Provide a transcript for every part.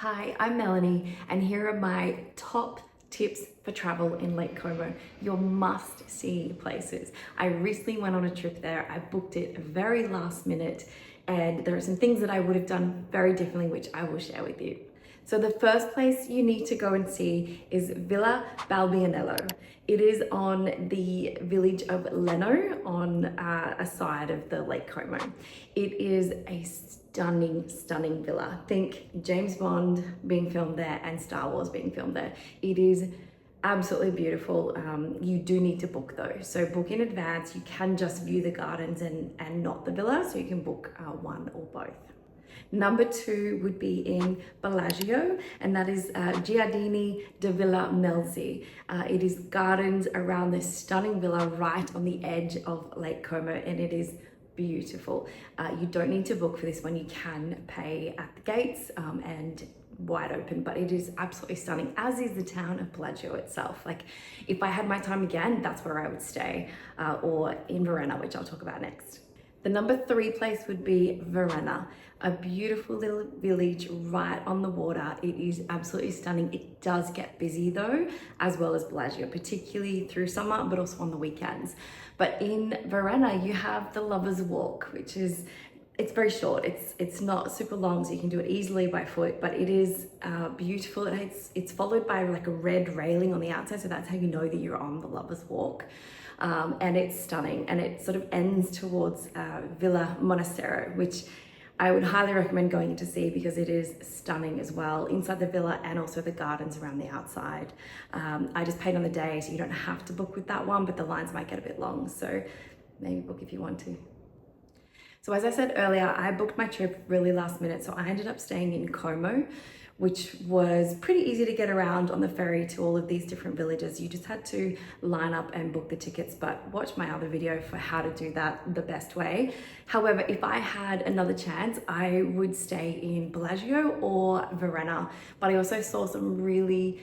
Hi, I'm Melanie, and here are my top tips for travel in Lake Como, your must-see places. I recently went on a trip there. I booked it very last minute, and there are some things that I would have done very differently, which I will share with you. So the first place you need to go and see is Villa Balbianello. It is on the village of Leno on a side of the Lake Como. It is a stunning villa. Think James Bond being filmed there and Star Wars being filmed there. It is absolutely beautiful. You do need to book though. So book in advance. You can just view the gardens and not the villa. So you can book one or both. Number two would be in Bellagio, and that is Giardini de Villa Melzi. It is gardens around this stunning villa right on the edge of Lake Como, and it is beautiful. You don't need to book for this one. You can pay at the gates and wide open, but it is absolutely stunning, as is the town of Bellagio itself. Like, if I had my time again, that's where I would stay, or in Varenna, which I'll talk about next. The number three place would be Varenna, a beautiful little village right on the water. It is absolutely stunning. It does get busy though, as well as Bellagio, particularly through summer, but also on the weekends. But in Varenna, you have the Lovers Walk, which is, it's very short. It's not super long, so you can do it easily by foot, but it is beautiful. It's followed by like a red railing on the outside, so that's how you know that you're on the Lovers Walk. And it's stunning, and it sort of ends towards Villa Monastero, which I would highly recommend going to see because it is stunning as well, inside the villa and also the gardens around the outside. I just paid on the day, so you don't have to book with that one, but the lines might get a bit long, so maybe book if you want to. So as I said earlier, I booked my trip really last minute, so I ended up staying in Como, which was pretty easy to get around on the ferry to all of these different villages. You just had to line up and book the tickets, but watch my other video for how to do that the best way. However, if I had another chance, I would stay in Bellagio or Varenna, but I also saw some really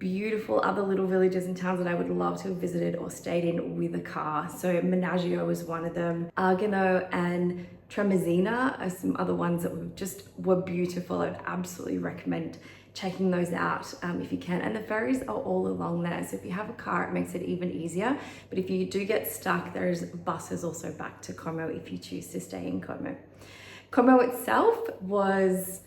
beautiful other little villages and towns that I would love to have visited or stayed in with a car. So Menaggio was one of them. Argano and Tremezina are some other ones that were beautiful. I'd absolutely recommend checking those out if you can. And the ferries are all along there, so if you have a car, it makes it even easier. But if you do get stuck, there's buses also back to Como if you choose to stay in Como. Como itself was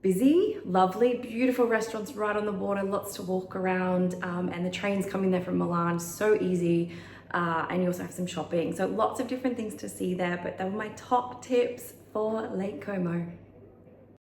busy, lovely, beautiful restaurants right on the water, lots to walk around, and the trains coming there from Milan, so easy. And you also have some shopping. So lots of different things to see there, but they were my top tips for Lake Como.